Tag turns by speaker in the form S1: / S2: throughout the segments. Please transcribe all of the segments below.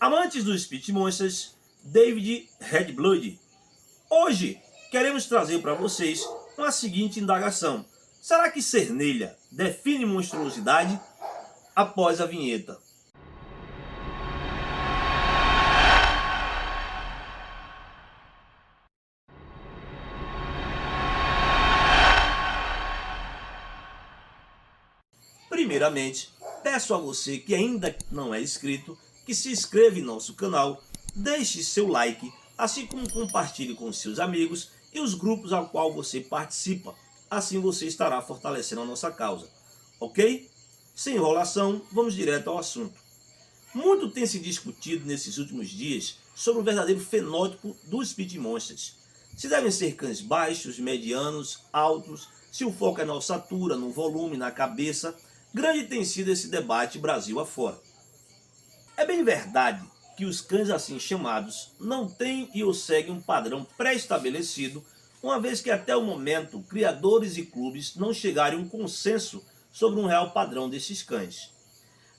S1: Amantes dos Pit Monsters, David Redblood. Hoje queremos trazer para vocês uma seguinte indagação. Será que cernelha define monstruosidade? Após a vinheta. Primeiramente, peço a você que ainda não é inscrito, que se inscreva em nosso canal, deixe seu like, assim como compartilhe com seus amigos e os grupos ao qual você participa. Assim você estará fortalecendo a nossa causa, ok? Sem enrolação, vamos direto ao assunto. Muito tem se discutido nesses últimos dias sobre o verdadeiro fenótipo dos Pit Monsters. Se devem ser cães baixos, medianos, altos, se o foco é na ossatura, no volume, na cabeça. Grande tem sido esse debate Brasil afora. É bem verdade que os cães assim chamados não têm e ou seguem um padrão pré-estabelecido, uma vez que até o momento criadores e clubes não chegaram a um consenso sobre um real padrão desses cães.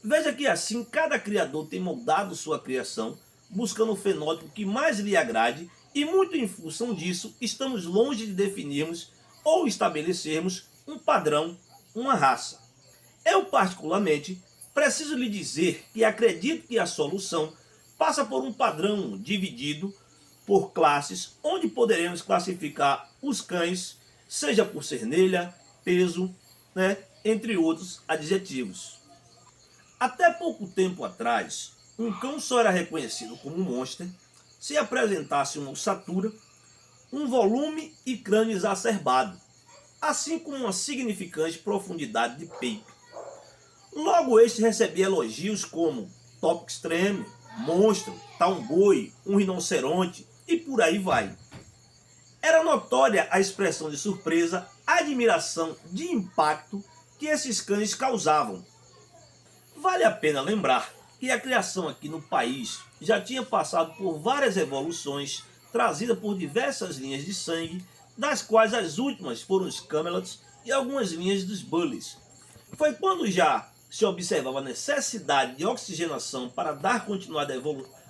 S1: Veja que assim cada criador tem moldado sua criação, buscando o fenótipo que mais lhe agrade, e muito em função disso estamos longe de definirmos ou estabelecermos um padrão, uma raça. Eu particularmente preciso lhe dizer que acredito que a solução passa por um padrão dividido por classes, onde poderemos classificar os cães, seja por cernelha, peso, entre outros adjetivos. Até pouco tempo atrás, um cão só era reconhecido como um monster se apresentasse uma ossatura, um volume e crânio exacerbado, assim como uma significante profundidade de peito. Logo este recebia elogios como top extreme, monstro, tal boi, um rinoceronte e por aí vai. Era notória a expressão de surpresa, admiração, de impacto que esses cães causavam. Vale a pena lembrar que a criação aqui no país já tinha passado por várias evoluções trazidas por diversas linhas de sangue, das quais as últimas foram os Camelot e algumas linhas dos Bullies. Foi quando já se observava a necessidade de oxigenação para dar continuidade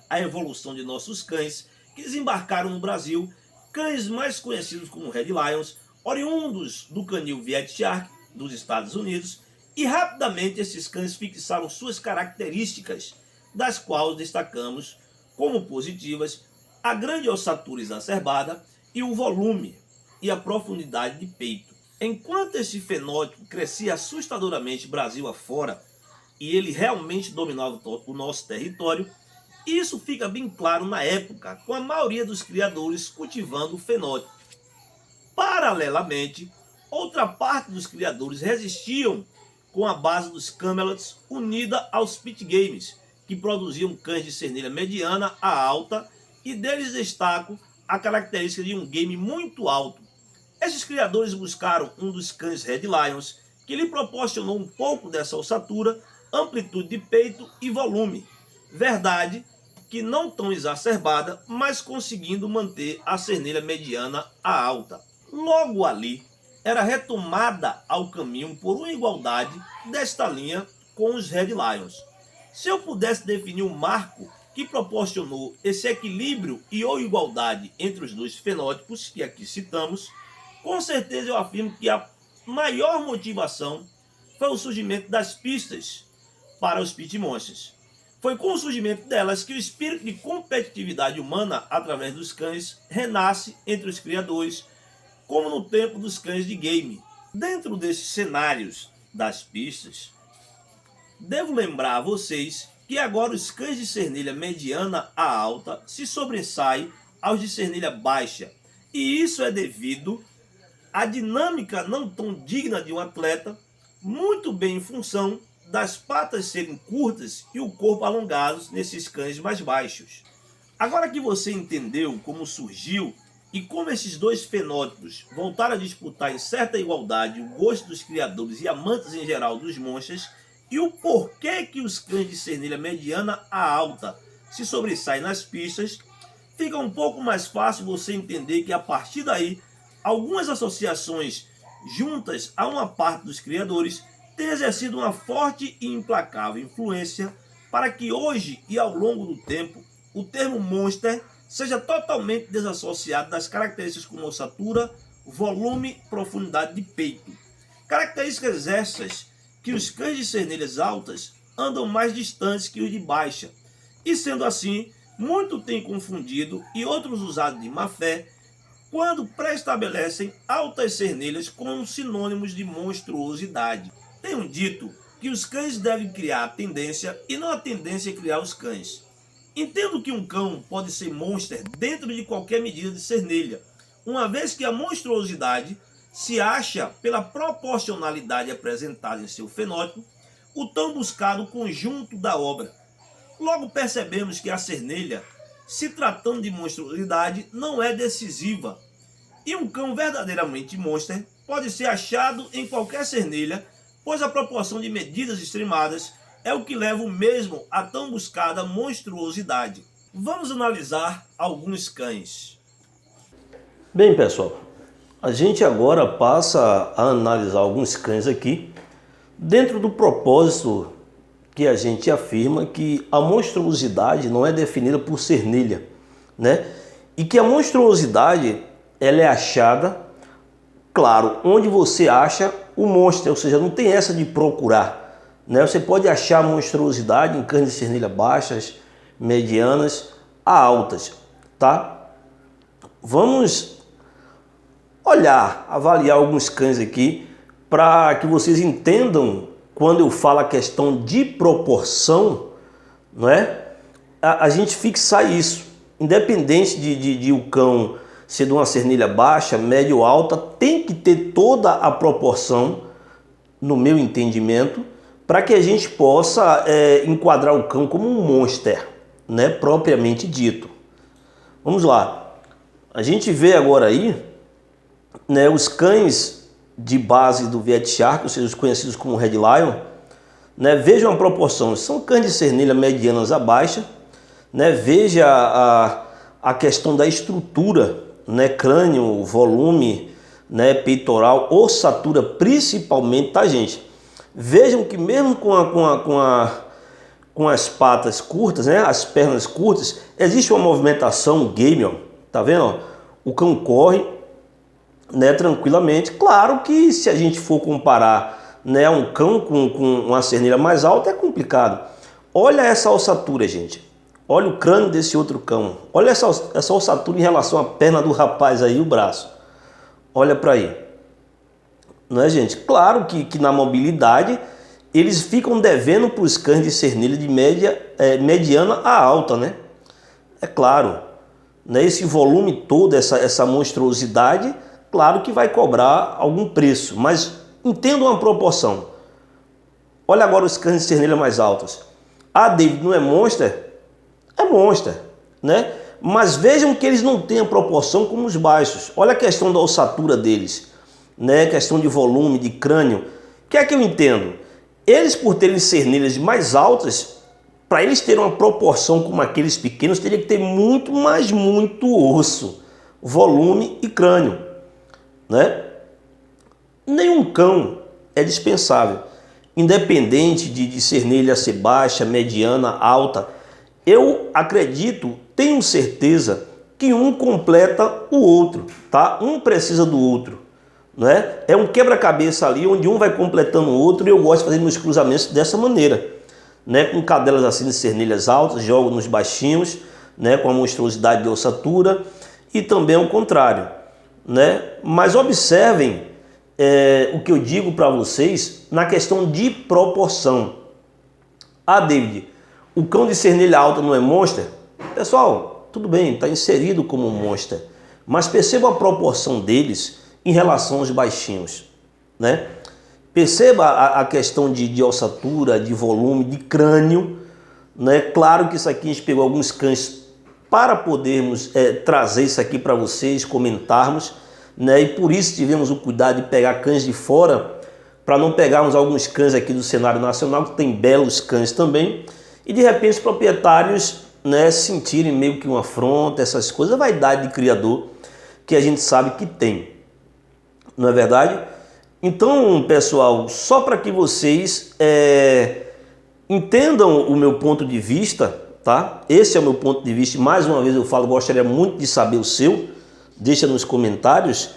S1: à evolução de nossos cães, que desembarcaram no Brasil cães mais conhecidos como Red Lions, oriundos do canil Viet Shark dos Estados Unidos, e rapidamente esses cães fixaram suas características, das quais destacamos como positivas a grande ossatura exacerbada e o volume e a profundidade de peito. Enquanto esse fenótipo crescia assustadoramente Brasil afora, e ele realmente dominava o nosso território, isso fica bem claro na época, com a maioria dos criadores cultivando o fenótipo. Paralelamente, outra parte dos criadores resistiam com a base dos Camelots unida aos Pit Games, que produziam cães de cernelha mediana a alta, e deles destaco a característica de um game muito alto. Esses criadores buscaram um dos cães Red Lions, que lhe proporcionou um pouco dessa ossatura, amplitude de peito e volume. Verdade que não tão exacerbada, mas conseguindo manter a cernelha mediana a alta. Logo ali, era retomada ao caminho por uma igualdade desta linha com os Red Lions. Se eu pudesse definir um marco que proporcionou esse equilíbrio e ou igualdade entre os dois fenótipos que aqui citamos, com certeza eu afirmo que a maior motivação foi o surgimento das pistas para os Pit Monsters. Foi com o surgimento delas que o espírito de competitividade humana através dos cães renasce entre os criadores, como no tempo dos cães de game. Dentro desses cenários das pistas, devo lembrar a vocês que agora os cães de cernelha mediana a alta se sobressaem aos de cernelha baixa, e isso é devido à dinâmica não tão digna de um atleta, muito bem em função das patas serem curtas e o corpo alongados nesses cães mais baixos. Agora que você entendeu como surgiu e como esses dois fenótipos voltaram a disputar em certa igualdade o gosto dos criadores e amantes em geral dos monstros, e o porquê que os cães de cernelha mediana a alta se sobressaem nas pistas, fica um pouco mais fácil você entender que a partir daí, algumas associações juntas a uma parte dos criadores têm exercido uma forte e implacável influência para que hoje e ao longo do tempo o termo monster seja totalmente desassociado das características como ossatura, volume e profundidade de peito. Características essas que os cães de cernelhas altas andam mais distantes que os de baixa, e sendo assim, muito têm confundido e outros usados de má fé quando pré-estabelecem altas cernelhas como sinônimos de monstruosidade. Tenho dito que os cães devem criar a tendência e não a tendência a criar os cães. Entendo que um cão pode ser monster dentro de qualquer medida de cernelha, uma vez que a monstruosidade se acha pela proporcionalidade apresentada em seu fenótipo, o tão buscado conjunto da obra. Logo percebemos que a cernelha, se tratando de monstruosidade, não é decisiva, e um cão verdadeiramente monster pode ser achado em qualquer cernelha, pois a proporção de medidas extremadas é o que leva o mesmo à tão buscada monstruosidade. Vamos analisar alguns cães.
S2: Bem, pessoal, a gente agora passa a analisar alguns cães aqui dentro do propósito que a gente afirma que a monstruosidade não é definida por cernelha, né? E que a monstruosidade ela é achada, claro, onde você acha o monstro, ou seja, não tem essa de procurar, né? Você pode achar monstruosidade em cães de cernelha baixas, medianas a altas, tá? Vamos olhar, avaliar alguns cães aqui para que vocês entendam quando eu falo a questão de proporção, não é? A gente fixar isso, independente de o cão ser de uma cernilha baixa, média ou alta, tem que ter toda a proporção, no meu entendimento, para que a gente possa enquadrar o cão como um monster, né, propriamente dito. Vamos lá, a gente vê agora aí, né, os cães de base do Viet Shark, ou seja, os conhecidos como Red Lion, né, vejam a proporção, são cães de cernilha medianas a baixa, né, veja a questão da estrutura, né, crânio, volume, né, peitoral, ossatura principalmente, tá, gente? Vejam que mesmo com as patas curtas, né, as pernas curtas, existe uma movimentação game, ó, tá vendo? Ó? O cão corre, né, tranquilamente. Claro que se a gente for comparar, né, um cão com uma cernilha mais alta é complicado. Olha essa ossatura, gente. Olha o crânio desse outro cão. Olha essa ossatura em relação à perna do rapaz aí, o braço. Olha para aí. Não é, gente? Claro que na mobilidade eles ficam devendo para os cães de cernilha de mediana a alta, né? É claro. Né? Esse volume todo, essa monstruosidade, claro que vai cobrar algum preço, mas entenda uma proporção. Olha agora os cães de cernilha mais altos. Ah, David, não é monster? É monster, né? Mas vejam que eles não têm a proporção como os baixos. Olha a questão da ossatura deles, né? Questão de volume, de crânio. O que é que eu entendo? Eles, por terem cernilhas mais altas, para eles terem uma proporção como aqueles pequenos, teria que ter muito, mas muito osso, volume e crânio, né? Nenhum cão é dispensável, independente de cernilha ser baixa, mediana, alta. Eu acredito, tenho certeza que um completa o outro, tá? Um precisa do outro, né? É um quebra-cabeça ali onde um vai completando o outro, e eu gosto de fazer meus cruzamentos dessa maneira, né? Com cadelas assim de cernilhas altas, jogo nos baixinhos, né? Com a monstruosidade de ossatura, e também o contrário, né? Mas observem o que eu digo para vocês na questão de proporção. Ah, David, o cão de cernilha alta não é monster? Pessoal, tudo bem, está inserido como monster, mas perceba a proporção deles em relação aos baixinhos, né? Perceba a questão de ossatura, de volume, de crânio, né? Claro que isso aqui a gente pegou alguns cães para podermos trazer isso aqui para vocês, comentarmos, né? E por isso tivemos o cuidado de pegar cães de fora, para não pegarmos alguns cães aqui do cenário nacional, que tem belos cães também, e de repente os proprietários, né, sentirem meio que uma afronta, essas coisas, a vaidade de criador que a gente sabe que tem, não é verdade? Então, pessoal, só para que vocês entendam o meu ponto de vista, tá? Esse é o meu ponto de vista. Mais uma vez eu falo, gostaria muito de saber o seu. Deixa nos comentários.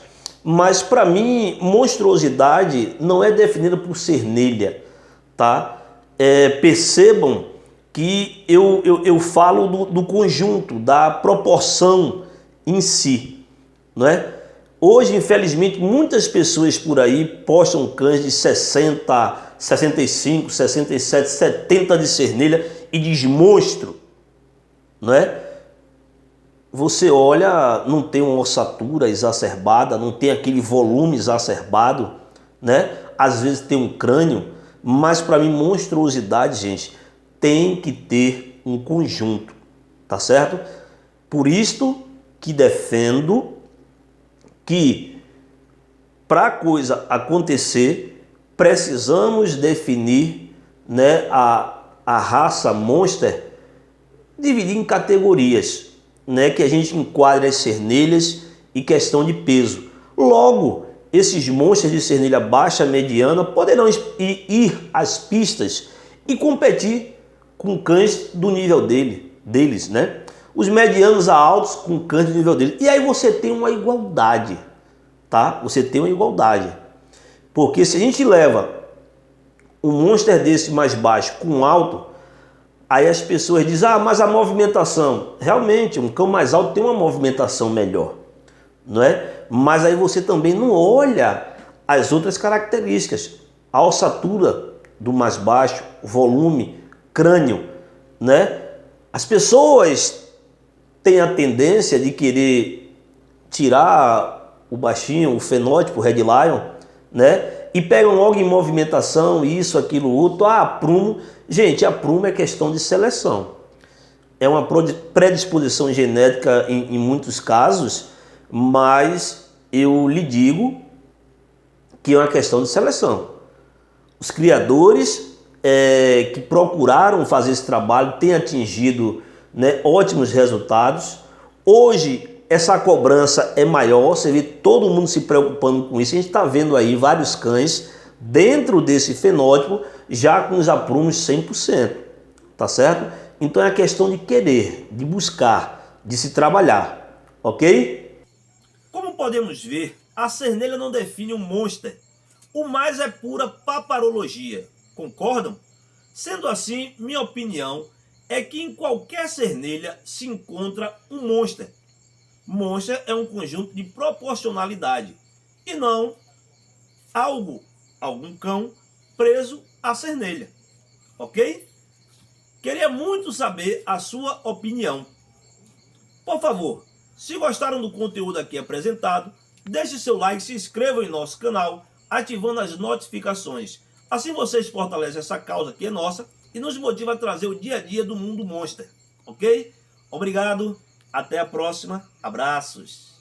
S2: Mas para mim, monstruosidade não é definida por cernelha, tá? Percebam que eu falo do conjunto, da proporção em si, não é? Hoje, infelizmente, muitas pessoas por aí postam cães de 60, 65, 67, 70 de cernelha e diz monstro, não é? Você olha, não tem uma ossatura exacerbada, não tem aquele volume exacerbado, né? Às vezes tem um crânio, mas para mim monstruosidade, gente, tem que ter um conjunto, tá certo? Por isto que defendo que para a coisa acontecer, precisamos definir, né, a raça monster, dividir em categorias, né, que a gente enquadre as cernelhas e questão de peso. Logo, esses monstros de cernelha baixa, mediana, poderão ir às pistas e competir com cães do nível deles, né? Os medianos a altos com cães do nível deles. E aí você tem uma igualdade, tá? Você tem uma igualdade. Porque se a gente leva um monster desse mais baixo com alto, aí as pessoas dizem, ah, mas a movimentação. Realmente, um cão mais alto tem uma movimentação melhor, não é? Mas aí você também não olha as outras características. A ossatura do mais baixo, o volume, crânio, né? As pessoas têm a tendência de querer tirar o baixinho, o fenótipo, o Red Lion, né? E pegam logo em movimentação, isso, aquilo, outro, prumo. Gente, a prumo é questão de seleção. É uma predisposição genética em muitos casos, mas eu lhe digo que é uma questão de seleção. Os criadores que procuraram fazer esse trabalho têm atingido, né, ótimos resultados. Hoje essa cobrança é maior, você vê todo mundo se preocupando com isso. A gente está vendo aí vários cães dentro desse fenótipo já com os aprumos 100%, tá certo? Então é a questão de querer, de buscar, de se trabalhar, ok?
S1: Como podemos ver, a cernelha não define um monster. O mais é pura paparologia, concordam? Sendo assim, minha opinião é que em qualquer cernelha se encontra um monster. Monster é um conjunto de proporcionalidade e não algum cão preso à cernelha, ok? Queria muito saber a sua opinião. Por favor, se gostaram do conteúdo aqui apresentado, deixe seu like, se inscrevam em nosso canal, ativando as notificações. Assim vocês fortalecem essa causa que é nossa e nos motiva a trazer o dia a dia do mundo monster, ok? Obrigado, até a próxima, abraços.